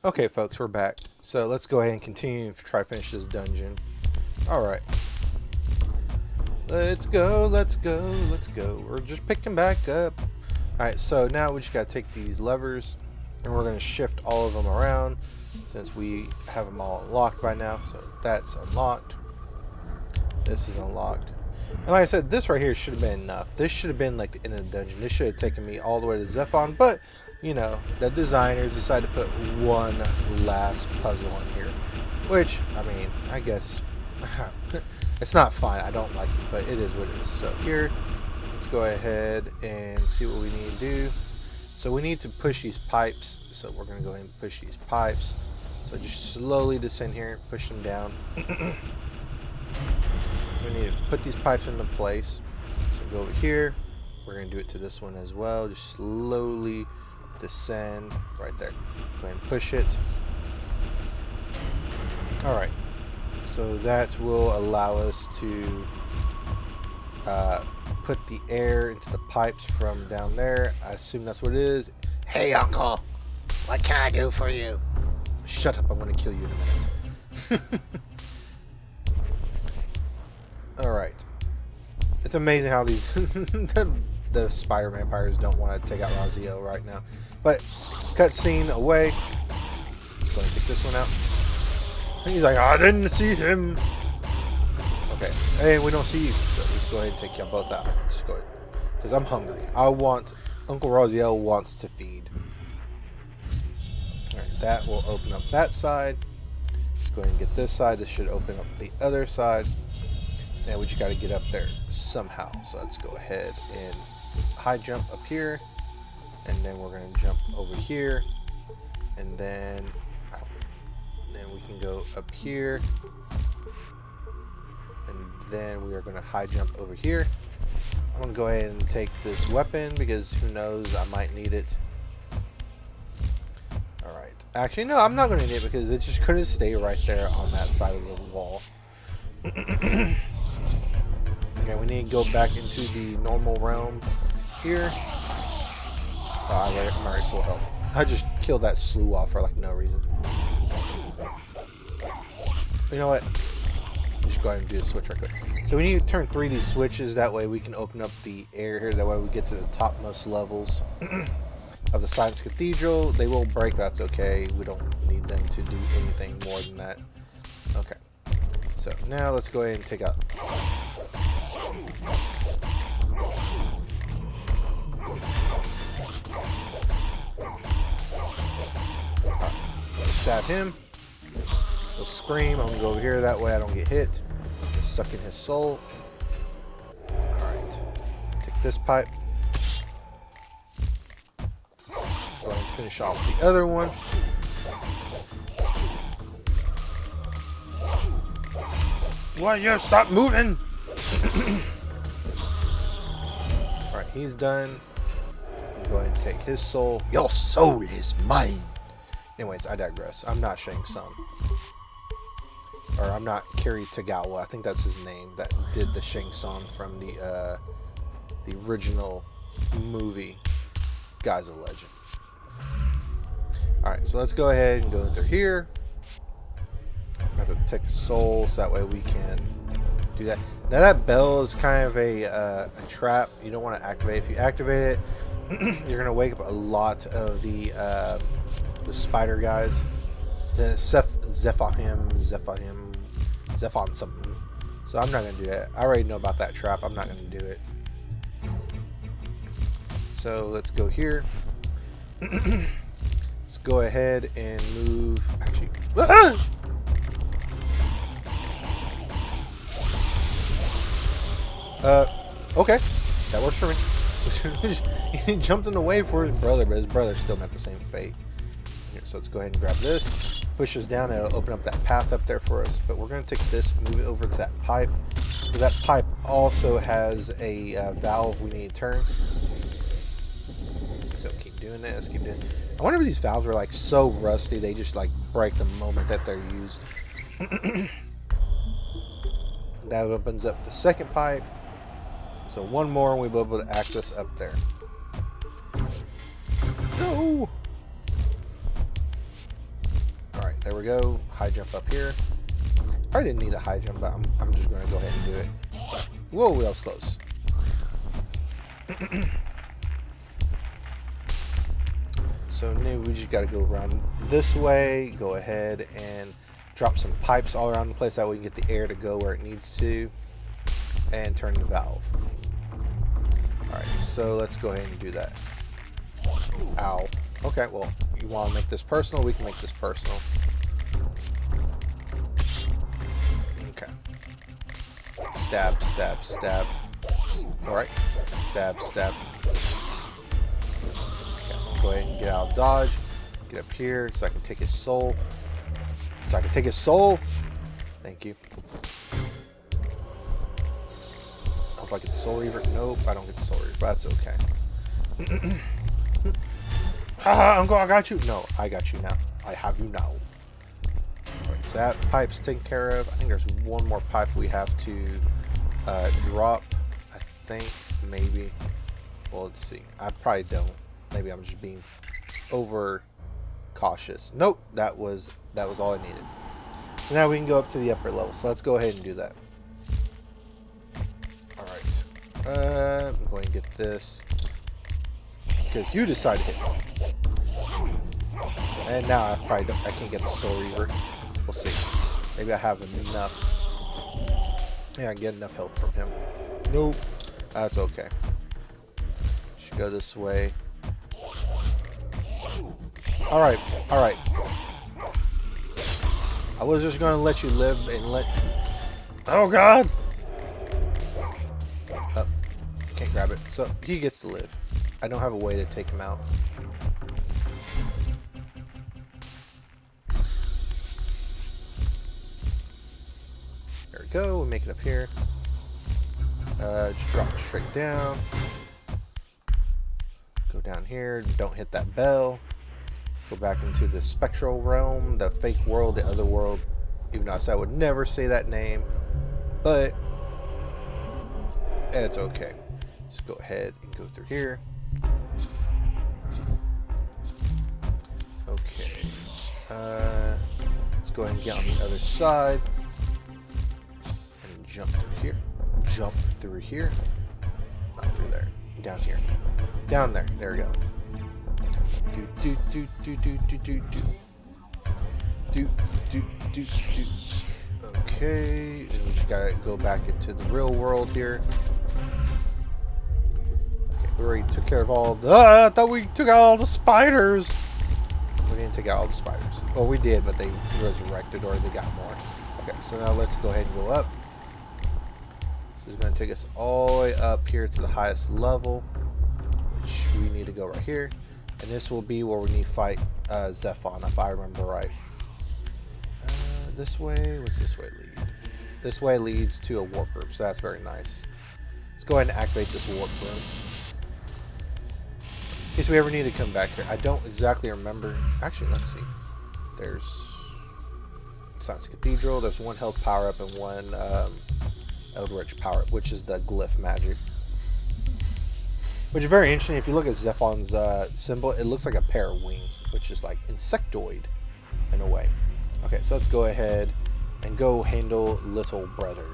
Okay, folks, we're back. So let's go ahead and continue to try to finish this dungeon. Alright. Let's go, let's go, let's go. We're just picking back up. Alright, so now we just gotta take these levers and we're gonna shift all of them around since we have them all unlocked by now. So that's unlocked. This is unlocked. And like I said, this right here should have been enough. This should have been like the end of the dungeon. This should have taken me all the way to Zephon, but you know, the designers decided to put one last puzzle in here. Which, I mean, I guess it's not fine. I don't like it, but it is what it is. So here, let's go ahead and see what we need to do. So we need to push these pipes. So we're going to go ahead and push these pipes. So just slowly descend here, push them down. So we need to put these pipes into place. So go over here. We're going to do it to this one as well. Just slowly descend right there. Go ahead and push it. Alright. So that will allow us to put the air into the pipes from down there. I assume that's what it is. Hey, Uncle. What can I do for you? Shut up, I'm going to kill you in a minute. Alright. It's amazing how these the spider vampires don't want to take out Raziel right now. But cutscene away. Let's go and take this one out. And he's like, I didn't see him. Okay, hey, we don't see you, so let's go ahead and take you both out. Just go ahead, because I'm hungry. Uncle Raziel wants to feed. Alright, that will open up that side. Let's go ahead and get this side. This should open up the other side. Now we just got to get up there somehow. So let's go ahead and high jump up here, and then we're going to jump over here, and then we can go up here, and then we are going to high jump over here. I'm going to go ahead and take this weapon because who knows, I might need it. Alright, actually no, I'm not going to need it because it's just going to stay right there on that side of the wall. Okay, we need to go back into the normal realm here. Oh, I'm already full health. I just killed that slew off for like no reason. You know what? Just go ahead and do the switch right quick. So we need to turn 3 of these switches. That way we can open up the air here. That way we get to the topmost levels of the Silenced Cathedral. They will break. That's okay. We don't need them to do anything more than that. Okay. So now let's go ahead and take out. Stab him. He'll scream. I'm gonna go over here. That way I don't get hit. Just suck in his soul. Alright. Take this pipe. Go ahead and finish off the other one. Why you stop moving? Alright, he's done. I'm going to take his soul. Your soul is mine. Anyways, I digress. I'm not Shang Tsung. Or I'm not Kiri Tagawa. I think that's his name. That did the Shang Tsung from the original movie. Guy's a legend. Alright, so let's go ahead and go through here. I have to take the soul so that way we can do that. Now that bell is kind of a trap. You don't want to activate it. If you activate it, you're gonna wake up a lot of the spider guys. The Zephon something. So I'm not gonna do that. I already know about that trap. I'm not gonna do it. So let's go here. Let's go ahead and move. Actually. Okay, that works for me. He jumped in the way for his brother, but his brother still met the same fate. Here, so let's go ahead and grab this. Push us down, and it'll open up that path up there for us. But we're going to take this, move it over to that pipe. Because that pipe also has a valve we need to turn. So keep doing this, keep doing. I wonder if these valves are like so rusty, they just like break the moment that they're used. That opens up the second pipe. So one more and we'll be able to access up there. No! we go. High jump up here. I didn't need a high jump, but I'm just going to go ahead and do it. Whoa, that was close. So now we just got to go around this way. Go ahead and drop some pipes all around the place. That way we can get the air to go where it needs to. And turn the valve. Alright, so let's go ahead and do that. Ow. Okay, well, you want to make this personal? We can make this personal. Okay. Stab, stab, stab. Alright. Stab, stab. Okay, go ahead and get out of dodge. Get up here so I can take his soul. So I can take his soul! Thank you. Hope I get the soul reaver. Nope, I don't get the soul reaver, but that's okay. I got you. No, I got you now. I have you now. Alright, so that pipe's taken care of. I think there's one more pipe we have to drop. I think, maybe. Well, let's see. I probably don't. Maybe I'm just being over cautious. Nope, that was all I needed. So now we can go up to the upper level. So let's go ahead and do that. Alright. I'm going to get this. Because you decided to hit me. And now I can't get the Soul Reaver. We'll see. Maybe I have enough. Yeah, I get enough health from him. Nope. That's okay. Should go this way. Alright, alright. I was just going to let you live and let... Oh god! Oh, can't grab it. So, he gets to live. I don't have a way to take him out. There we go. We make it up here. Just drop it straight down. Go down here. Don't hit that bell. Go back into the spectral realm, the fake world, the other world. Even though I said I would never say that name. But it's okay. Just go ahead and go through here. Okay. Let's go ahead and get on the other side. And jump through here. Jump through here. Not through there. Down here. Down there. There we go. Do do do do do do do do do do do. Okay, and we just gotta go back into the real world here. Okay, we already took care of all the. I thought we took out all the spiders. We didn't take out all the spiders. Well, we did, but they resurrected or they got more. Okay, so now let's go ahead and go up. This is gonna take us all the way up here to the highest level, which we need to go right here. And this will be where we need to fight Zephon, if I remember right. This way? What's this way lead? This way leads to a warp room, so that's very nice. Let's go ahead and activate this warp room. In case we ever need to come back here. I don't exactly remember. Actually, let's see. There's Silenced Cathedral. There's one health power-up and one Eldritch power-up, which is the glyph magic. Which is very interesting. If you look at Zephon's symbol, it looks like a pair of wings, which is like insectoid in a way. Okay, so let's go ahead and go handle little brother.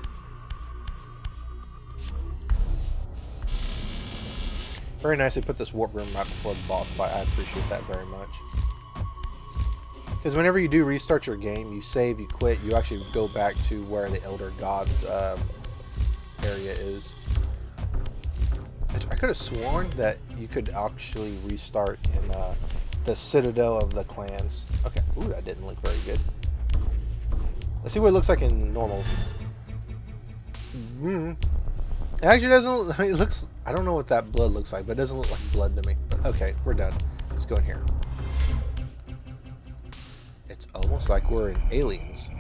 Very nice they put this warp room right before the boss fight. I appreciate that very much. Because whenever you do restart your game, you save, you quit, you actually go back to where the Elder Gods area is. I could have sworn that you could actually restart in the Citadel of the Clans. Okay, ooh, that didn't look very good. Let's see what it looks like in normal. It actually doesn't. I mean, it looks. I don't know what that blood looks like, but it doesn't look like blood to me. But okay, we're done. Let's go in here. It's almost like we're in Aliens.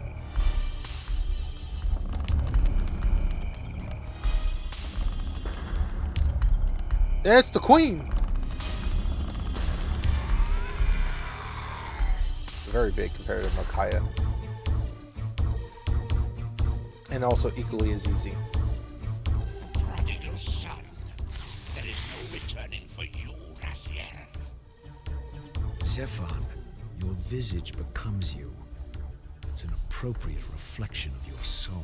It's the Queen! Very big compared to Makaya. And also equally as easy. Prodigal son, there is no returning for you, Raziel. Zephon, your visage becomes you. It's an appropriate reflection of your soul.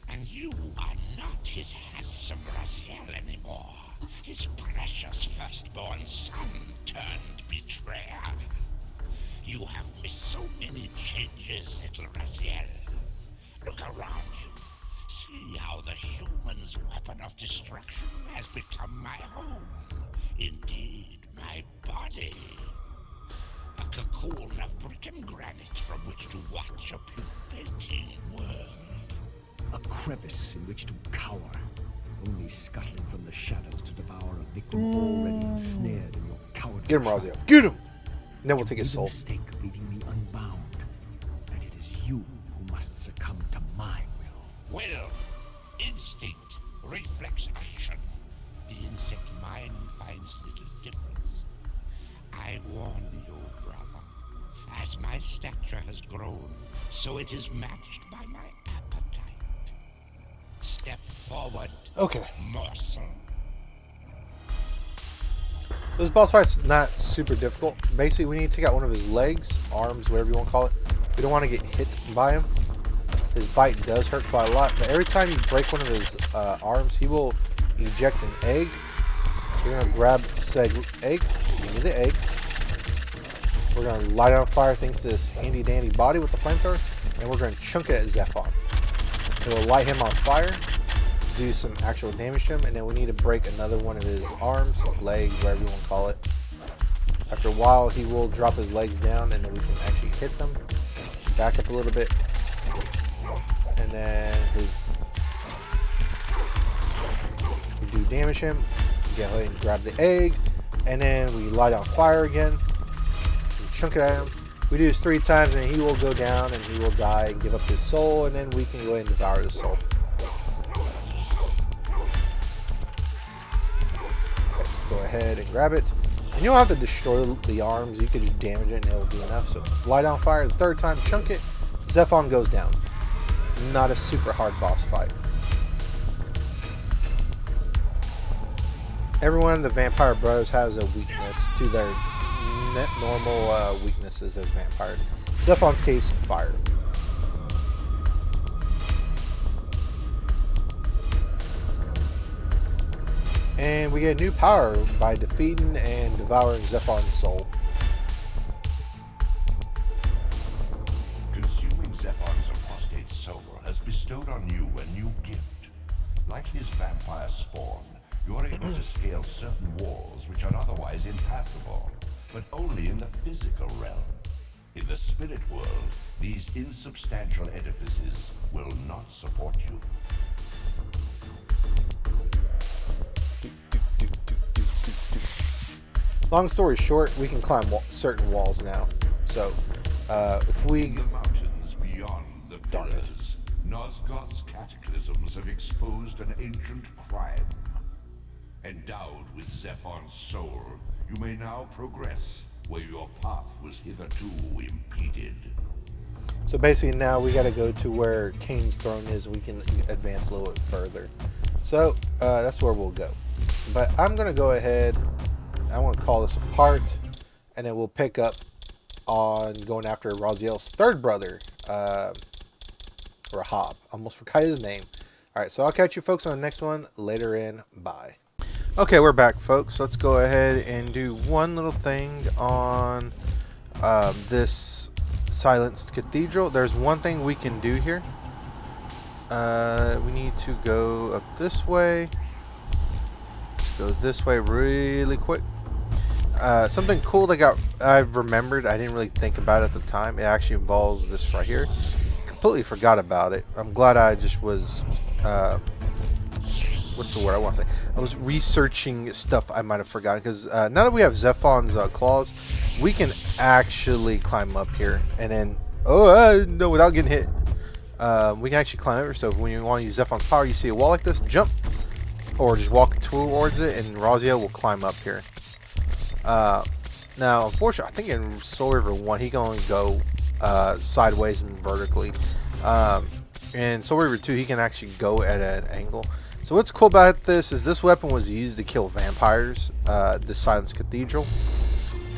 And you are not his handsome Raziel anymore. His precious firstborn son turned betrayer. You have missed so many changes, little Raziel. Look around you. See how the human's weapon of destruction has become my home. Indeed, my body. A cocoon of brick and granite from which to watch a pupating world. A crevice in which to cower, only scuttling from the shadows to devour a victim already ensnared in your cowardly Get him, trap. Raziel. Get him! And then we'll take his Made the soul. mistake of leaving me unbound, and it is you who must succumb to my will. Will, instinct, reflex action. The insect mind finds little difference. I warn you, brother. As my stature has grown, so it is matched by my appetite. Step forward, Okay. morsel. So this boss fight's not super difficult. Basically, we need to take out one of his legs, arms, whatever you want to call it. We don't want to get hit by him. His bite does hurt quite a lot, but every time you break one of his arms, he will eject an egg. We're going to grab said egg. Give me the egg. We're going to light it on fire thanks to this handy dandy body with the flamethrower, and we're going to chunk it at Zephon. It will light him on fire, do some actual damage to him, and then we need to break another one of his arms, legs, whatever you want to call it. After a while, he will drop his legs down, and then we can actually hit them. Back up a little bit, and then we do damage him. Go ahead and grab the egg, and then we light on fire again. We chunk it at him. We do this 3 times, and he will go down, and he will die and give up his soul, and then we can go ahead and devour his soul. Go ahead and grab it. And you don't have to destroy the arms. You can just damage it and it'll do enough. So light on fire the 3rd time, chunk it. Zephon goes down. Not a super hard boss fight. Every one of the Vampire Brothers has a weakness to their normal weaknesses as vampires. Zephon's case, fire. And we get a new power by defeating and devouring Zephon's soul. Consuming Zephon's apostate soul has bestowed on you a new gift. Like his vampire spawn, you're able to scale certain walls which are otherwise impassable, but only in the physical realm. In the spirit world, these insubstantial edifices will not support you. Long story short, we can climb certain walls now. So, if we... In the mountains beyond the Darn it. pillars, Nosgoth's cataclysms have exposed an ancient crime. Endowed with Zephon's soul, you may now progress where your path was hitherto impeded. So basically now we gotta go to where Cain's throne is and we can advance a little bit further. So, that's where we'll go. But I'm gonna go ahead, I want to call this a part, and then we'll pick up on going after Raziel's 3rd brother, Rahab. Almost forgot his name. Alright, so I'll catch you folks on the next one later in. Bye. Okay, we're back, folks. Let's go ahead and do one little thing on this Silenced Cathedral. There's one thing we can do here. We need to go up this way. Let's go this way really quick. Something cool that I've remembered, I didn't really think about it at the time. It actually involves this right here. Completely forgot about it. I'm glad I just was, what's the word I want to say? I was researching stuff I might have forgotten, because now that we have Zephon's claws, we can actually climb up here, and then, no, without getting hit. We can actually climb over, so when you want to use Zephon's power, you see a wall like this, jump, or just walk towards it, and Raziel will climb up here. Now, unfortunately, I think in Soul River 1, he can only go sideways and vertically. In Soul River 2, he can actually go at an angle. So what's cool about this is this weapon was used to kill vampires, the Silenced Cathedral.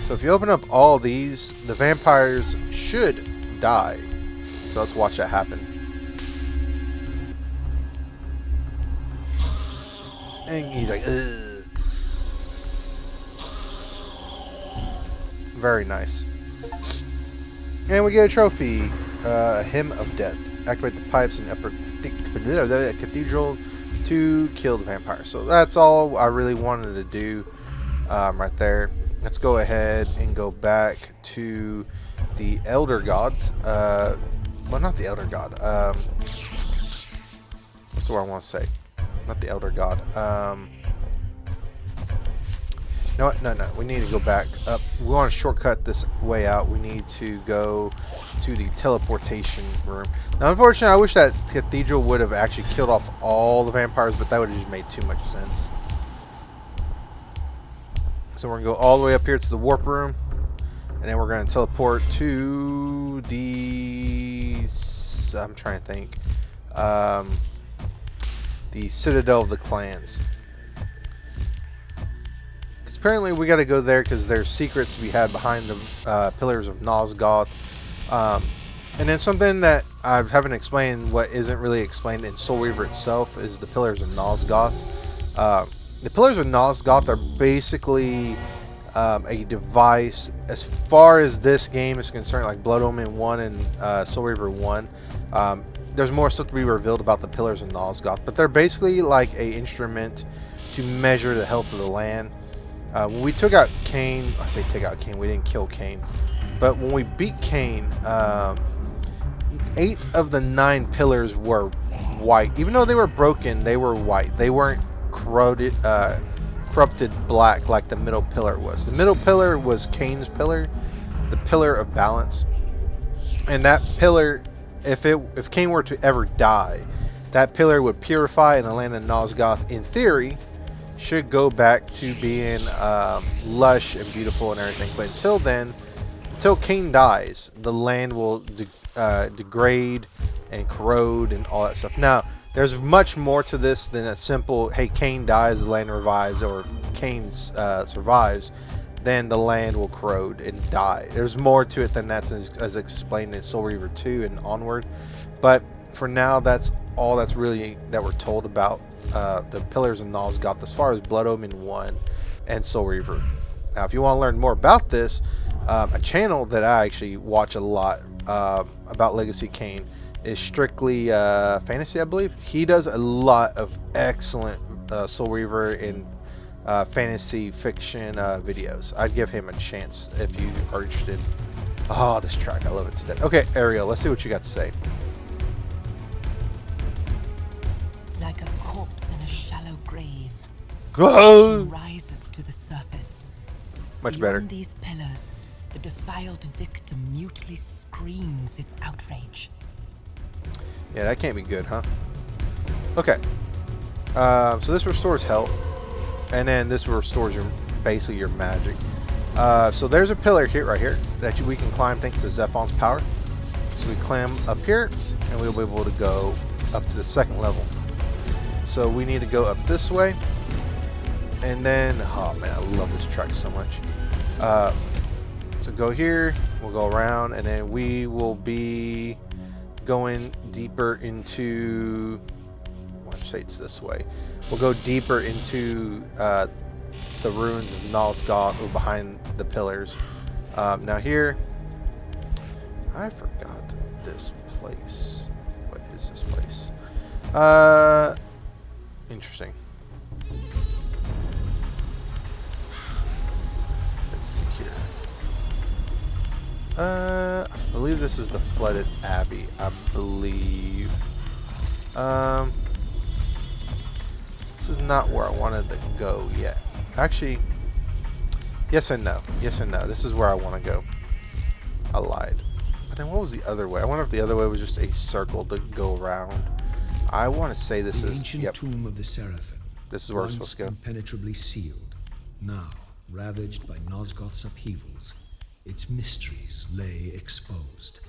So if you open up all these, the vampires should die. So let's watch that happen. And he's like, ugh. Very nice. And we get a trophy. Hymn of Death. Activate the pipes in the upper cathedral to kill the vampire. So that's all I really wanted to do right there. Let's go ahead and go back to the Elder Gods. Well, not the Elder God. What's the word I want to say? Not the Elder God. You know what? No. We need to go back up. We want to shortcut this way out. We need to go to the teleportation room. Now, unfortunately, I wish that cathedral would have actually killed off all the vampires, but that would have just made too much sense. So we're going to go all the way up here to the warp room. And then we're going to teleport to the... I'm trying to think. The Citadel of the Clans. Apparently we got to go there because there's secrets to be had behind the pillars of Nosgoth. And then something that I haven't explained, what isn't really explained in Soul Reaver itself, is the pillars of Nosgoth. The pillars of Nosgoth are basically a device, as far as this game is concerned, like Blood Omen 1 and Soul Reaver 1. There's more stuff to be revealed about the pillars of Nosgoth, but they're basically like a instrument to measure the health of the land. When we took out Cain, I say take out Cain, we didn't kill Cain, but when we beat Cain, 8 of the 9 pillars were white. Even though they were broken, they were white. They weren't corrupted black like the middle pillar was. The middle pillar was Cain's pillar, the pillar of balance. And that pillar, if Cain were to ever die, that pillar would purify, and the land of Nosgoth, in theory, should go back to being lush and beautiful and everything. But until then, until Cain dies, the land will degrade and corrode and all that stuff. Now, there's much more to this than a simple, hey, Cain dies, the land revives, or Cain survives, then the land will corrode and die. There's more to it than that, as explained in Soul Reaver 2 and onward. But for now, that's all that's really that we're told about the pillars of Nosgoth as far as Blood Omen 1 and Soul Reaver. Now, if you want to learn more about this, a channel that I actually watch a lot about Legacy Cain is Strictly Fantasy, I believe. He does a lot of excellent Soul Reaver and fantasy fiction videos. I'd give him a chance if you are interested. Oh, this track, I love it to death. Okay, Ariel, let's see what you got to say. Like a corpse in a shallow grave, Go! rises to the surface. Much better. Beyond these pillars, the defiled victim mutely screams its outrage. Yeah, that can't be good, huh? Okay. So this restores health, and then this restores basically your magic. So there's a pillar here, right here, that we can climb thanks to Zephon's power. So we climb up here, and we'll be able to go up to the second level. So we need to go up this way, and then, oh man, I love this track so much. So go here, we'll go around, and then we will be going deeper into, I want to say it's this way. We'll go deeper into the ruins of Nosgoth, or behind the pillars. Now here, I forgot this place. What is this place? Interesting. Let's see here. I believe this is the flooded abbey. I believe. This is not where I wanted to go yet. Actually, yes and no. Yes and no. This is where I want to go. I lied. But then what was the other way? I wonder if the other way was just a circle to go around. I want to say this the is. ancient Yep. tomb of the Seraphim. This is where we're supposed to go. Impenetrably sealed, now ravaged by Nosgoth's upheavals, its mysteries lay exposed.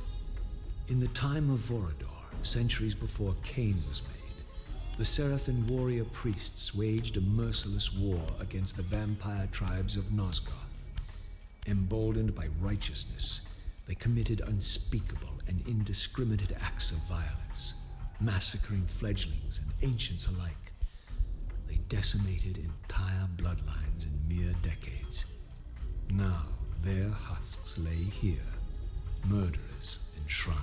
In the time of Vorador, centuries before Cain was made, the Seraphim warrior priests waged a merciless war against the vampire tribes of Nosgoth. Emboldened by righteousness, they committed unspeakable and indiscriminate acts of violence, massacring fledglings and ancients alike. They decimated entire bloodlines in mere decades. Now their husks lay here, murderers enshrined.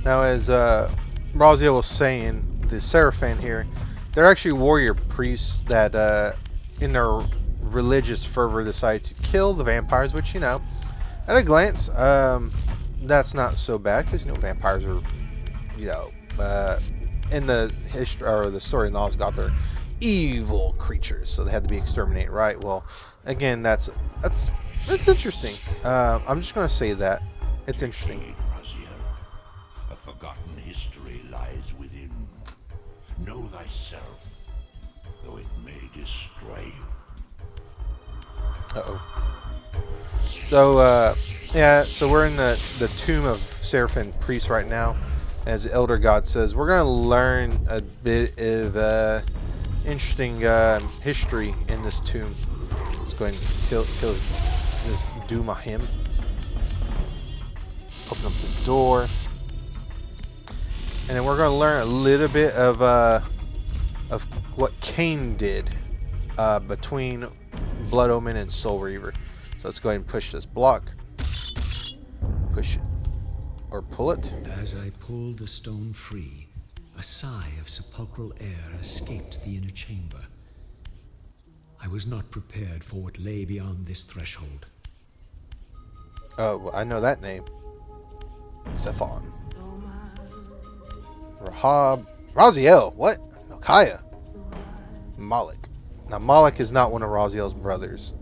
Now, as Raziel was saying, the Seraphim here, they're actually warrior priests that, in their religious fervor, decide to kill the vampires, which, you know, at a glance, that's not so bad, because, you know, vampires are, you know, in the history, or the story in Osgard, they're evil creatures, so they had to be exterminated, right? Well, again, that's interesting. I'm just going to say that. It's interesting. Raziel, a forgotten history lies within. Know thyself, though it may destroy you. Uh-oh. So, yeah, so we're in the tomb of Seraphim Priest right now. As the Elder God says, we're going to learn a bit of interesting history in this tomb. Let's go ahead and kill this Duma him. Open up this door. And then we're going to learn a little bit of what Cain did between Blood Omen and Soul Reaver. So let's go ahead and push this block. Push it. Or pull it. As I pulled the stone free, a sigh of sepulchral air escaped the inner chamber. I was not prepared for what lay beyond this threshold. Oh, well, I know that name. Zephon. Rahab. Raziel. What? Micaiah. Moloch. Now, Moloch is not one of Raziel's brothers.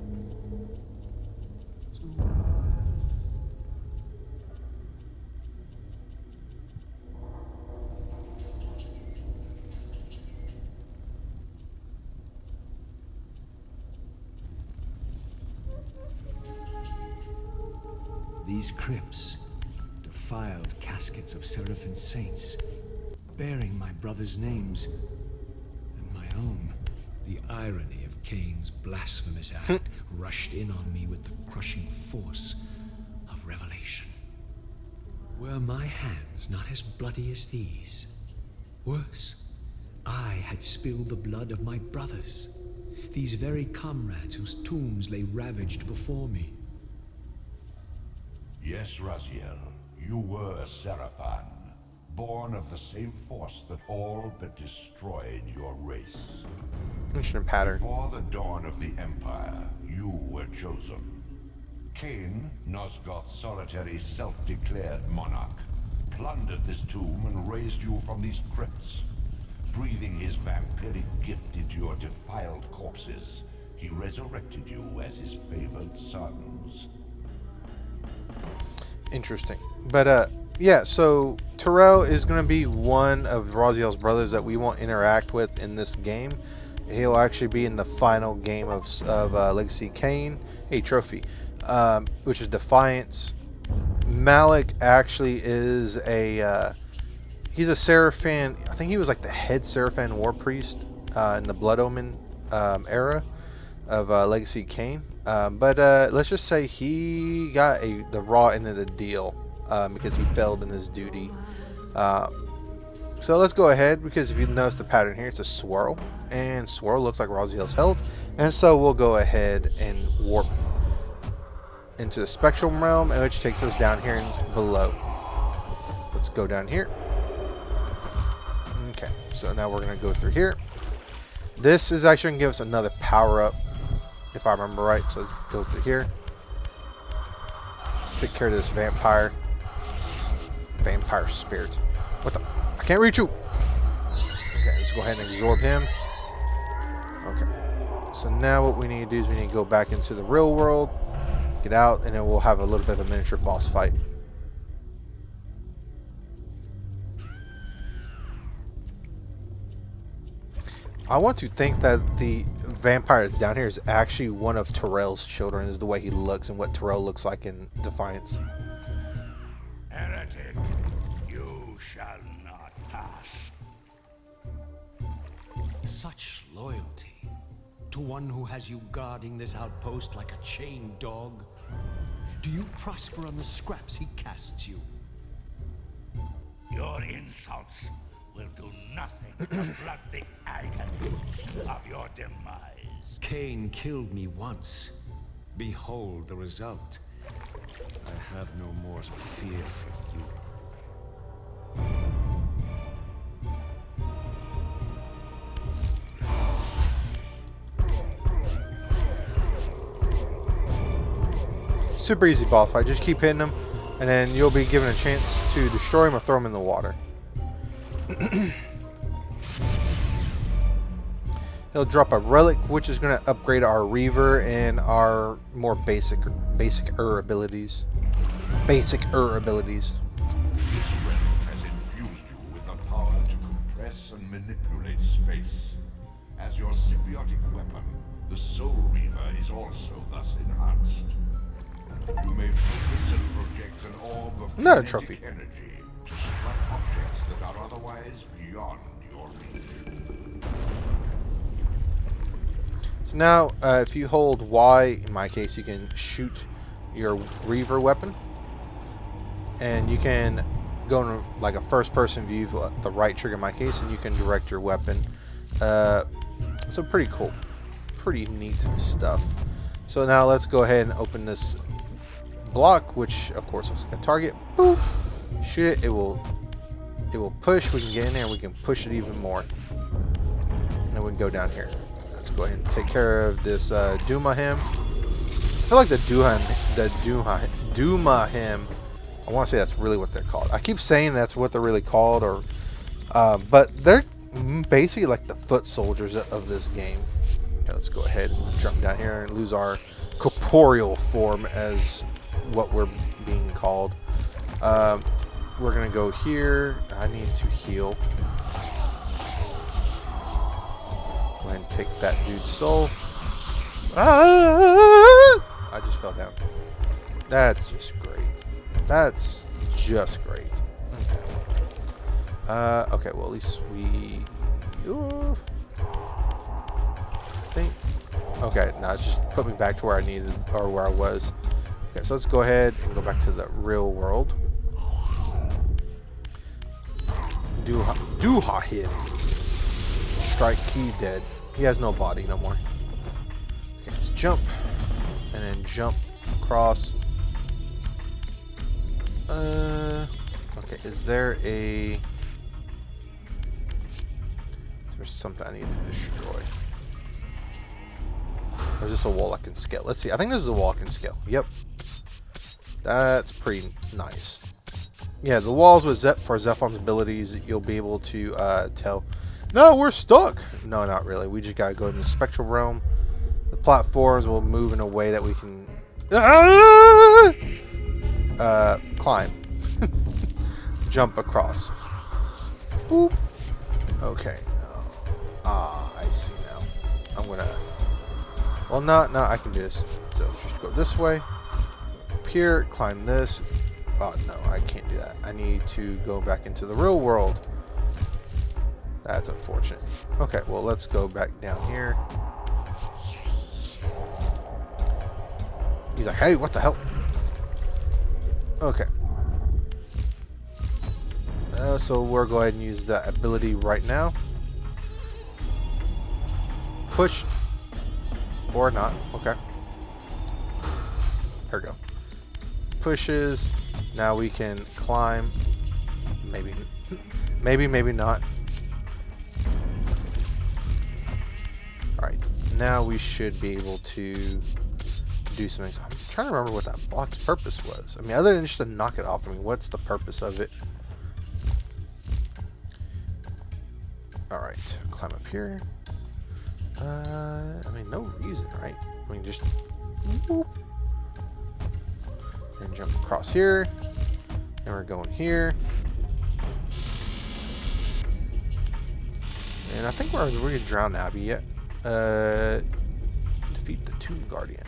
These crypts, defiled caskets of Seraphim saints, bearing my brothers' names, and my own. The irony of Cain's blasphemous act rushed in on me with the crushing force of revelation. Were my hands not as bloody as these? Worse, I had spilled the blood of my brothers, these very comrades whose tombs lay ravaged before me. Yes, Raziel, you were a Seraphim, born of the same force that all but destroyed your race. Interesting pattern. Before the dawn of the Empire, you were chosen. Cain, Nosgoth's solitary self-declared monarch, plundered this tomb and raised you from these crypts. Breathing his vampiric gift into your defiled corpses, he resurrected you as his favored sons. Interesting. But, yeah, so Terrell is going to be one of Raziel's brothers that we won't interact with in this game. He'll actually be in the final game of Legacy Cain, a trophy, which is Defiance. Malik actually is he's a Seraphim. I think he was like the head Seraphim war priest in the Blood Omen era of Legacy Cain. But let's just say he got the raw end of the deal because he failed in his duty. So let's go ahead, because if you notice the pattern here, it's a swirl, and swirl looks like Raziel's health, and so we'll go ahead and warp into the spectral realm, which takes us down here and below. Let's go down here. Okay, so now we're gonna go through here. This is actually gonna give us another power up, if I remember right. So let's go through here. Take care of this vampire spirit. What the? I can't reach you. Okay, let's go ahead and absorb him. Okay. So now what we need to do is we need to go back into the real world, get out, and then we'll have a little bit of a miniature boss fight. I want to think that the vampire that's down here is actually one of Terrell's children, is the way he looks and what Terrell looks like in Defiance. Heretic, you shall not pass. Such loyalty to one who has you guarding this outpost like a chained dog. Do you prosper on the scraps he casts you? Your insults will do nothing to blunt the agonies of your demise. Cain killed me once. Behold the result. I have no more to fear from you. Super easy boss fight. Just keep hitting him, and then you'll be given a chance to destroy him or throw him in the water. He'll drop a relic, which is going to upgrade our Reaver and our more basic abilities. This relic has infused you with the power to compress and manipulate space. As your symbiotic weapon, the Soul Reaver is also thus enhanced. You may focus and project an orb of Another kinetic trophy. energy to strike objects that are otherwise beyond your reach. So now, if you hold Y, in my case, you can shoot your Reaver weapon, and you can go in like a first-person view, the right trigger in my case, and you can direct your weapon. So pretty cool, pretty neat stuff. So now let's go ahead and open this block, which of course looks like a target. Boop. Shoot it. It will push. We can get in there and we can push it even more. And then we can go down here. Let's go ahead and take care of this Dumahim. I feel like the Dumahim. I want to say that's really what they're called. I keep saying that's what they're really called, or but they're basically like the foot soldiers of this game. Okay, let's go ahead and jump down here and lose our corporeal form as what we're being called. We're gonna go here. I need to heal. Go ahead and take that dude's soul. I just fell down. That's just great. That's just great. Okay, well at least we... think... Okay, now it's just put me back to where I needed, or where I was. Okay, so let's go ahead and go back to the real world. Duha hit. Strike key dead. He has no body no more. Okay, let's jump. And then jump across. Okay, is there something I need to destroy? Or is this a wall I can scale? Let's see. I think this is a wall I can scale. Yep. That's pretty nice. Yeah, the walls with for Zephon's abilities, you'll be able to tell. No, we're stuck! No, not really. We just gotta go in the spectral realm. The platforms will move in a way that we can... climb. Jump across. Boop. Okay. I see now. I'm gonna... Well, no, I can do this. So, just go this way. Up here, climb this. Oh, no, I can't do that. I need to go back into the real world. That's unfortunate. Okay, well, let's go back down here. He's like, hey, what the hell? Okay. So we'll go ahead and use that ability right now. Push. Or not. Okay. There we go. Pushes. Now we can climb. Maybe. Maybe not. Alright. Now we should be able to do some things. I'm trying to remember what that block's purpose was. I mean, other than just to knock it off, I mean, what's the purpose of it? Alright. Climb up here. I mean, no reason, right? I mean, just whoop. And jump across here. And we're going here. And I think we're gonna drown Abby yet. Defeat the Tomb Guardian.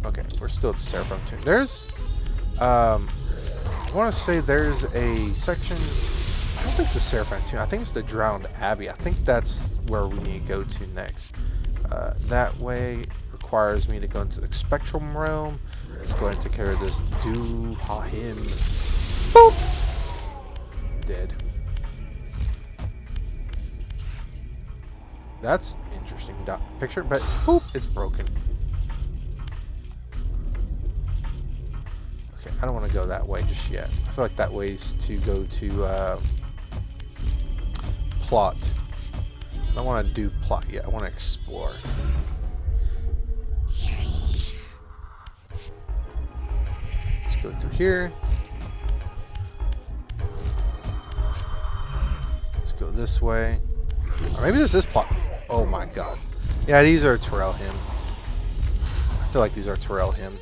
Okay, we're still at the Seraphim Tomb. There's I want to say there's a section. I if it's the Seraphim Tomb. I think it's the Drowned Abbey. I think that's where we need to go to next. That way requires me to go into the Spectrum Realm. Let's go ahead and take care of this Do-Ha-Him. Boop! Dead. That's interesting picture, but boop, it's broken. Okay, I don't want to go that way just yet. I feel like that way's to go to plot. I don't want to do plot yet. I want to explore. Let's go through here. Let's go this way. Or maybe this is plot. Oh my god. Yeah, these are Terrell Him. I feel like these are Terrell Him.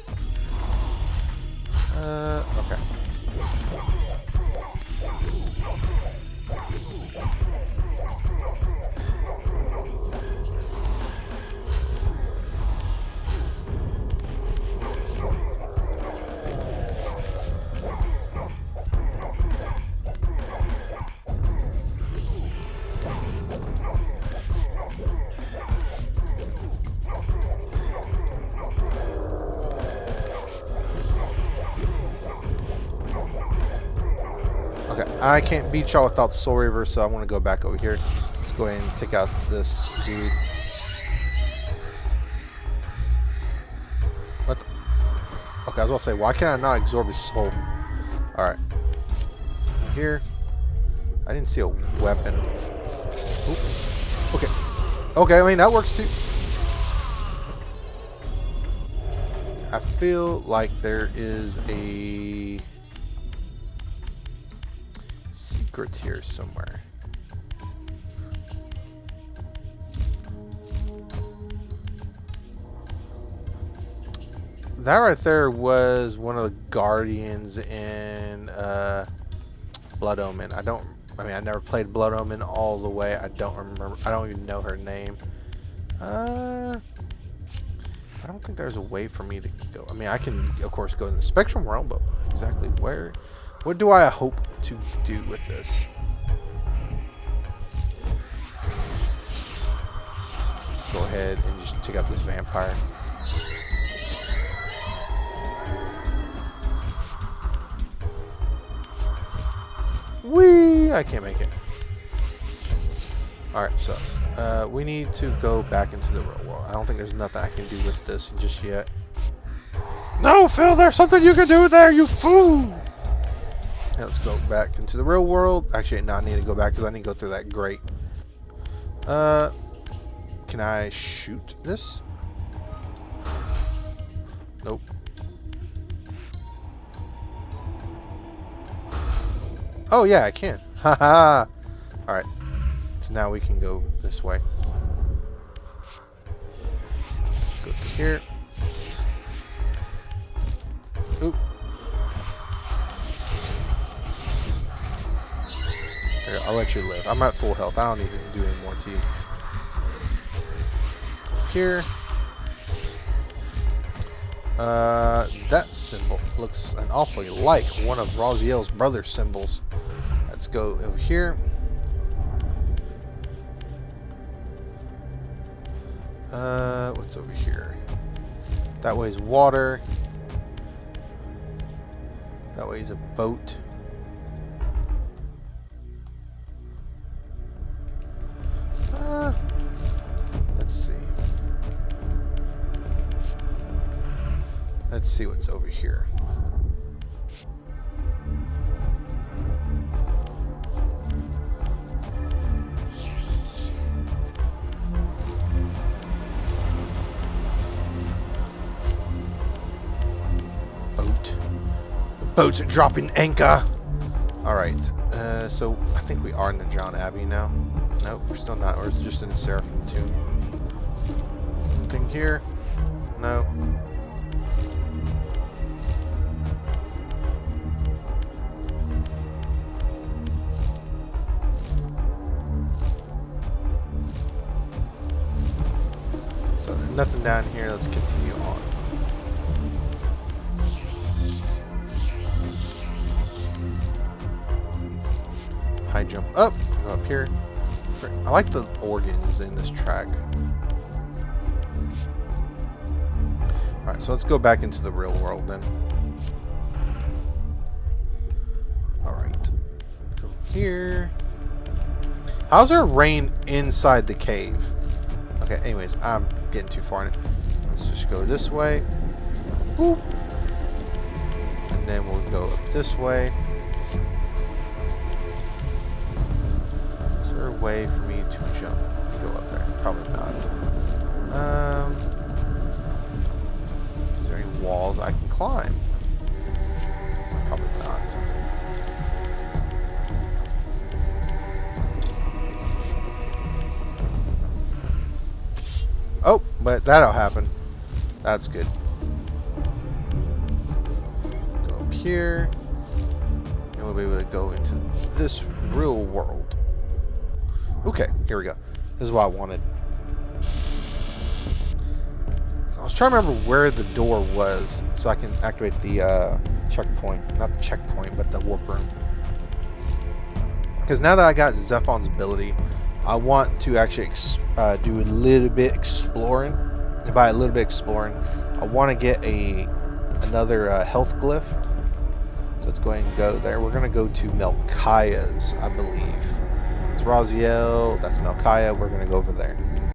Okay. I can't beat y'all without Soul Reaver, so I want to go back over here. Let's go ahead and take out this dude. What the? Okay, I was about to say, why can't I not absorb his soul? Alright. Here. I didn't see a weapon. Oop. Okay. Okay, I mean, that works too. I feel like there is a secret here somewhere. That right there was one of the guardians in Blood Omen. I never played Blood Omen all the way. I don't remember. I don't even know her name. I don't think there's a way for me to go. I mean, I can, of course, go in the Spectrum Realm, but exactly where? What do I hope to do with this? Go ahead and just take out this vampire. Whee! I can't make it. Alright, so we need to go back into the real world. I don't think there's nothing I can do with this just yet. No, Phil, there's something you can do there, you fool! Yeah, let's go back into the real world. Actually, no, I need to go back because I need to go through that grate. Can I shoot this? Nope. Oh yeah, I can. Haha. Alright. So now we can go this way. Go through here. Oop. Here, I'll let you live. I'm at full health. I don't need to do any more to you. Here. That symbol looks an awfully like one of Raziel's brother symbols. Let's go over here. What's over here? That way's water. That way's a boat. Let's see. Let's see what's over here. Boat. The boats are dropping anchor. Alright, so I think we are in the John Abbey now. Nope, we're still not. Or is it just in the Seraphim Tomb? Anything here? No. So nothing down here. Let's continue on. high jump up, go up here. I like the organs in this track. Alright, so let's go back into the real world then. Alright. Go here. How's there rain inside the cave? Okay, anyways, I'm getting too far in it. Let's just go this way. Boop. And then we'll go up this way. Is there a way for me to jump? Go up there? Probably not. Is there any walls I can climb? Probably not. Oh, but that'll happen. That's good. Go up here. And we'll be able to go into this real world. Okay, here we go. This is what I wanted. So I was trying to remember where the door was so I can activate the checkpoint. Not the checkpoint, but the warp room. Because now that I got Zephon's ability, I want to actually do a little bit exploring. And by a little bit exploring, I want to get another health glyph. So let's go ahead and go there. We're going to go to Melchiah's, I believe. It's Raziel, that's Melchiah. We're going to go over there.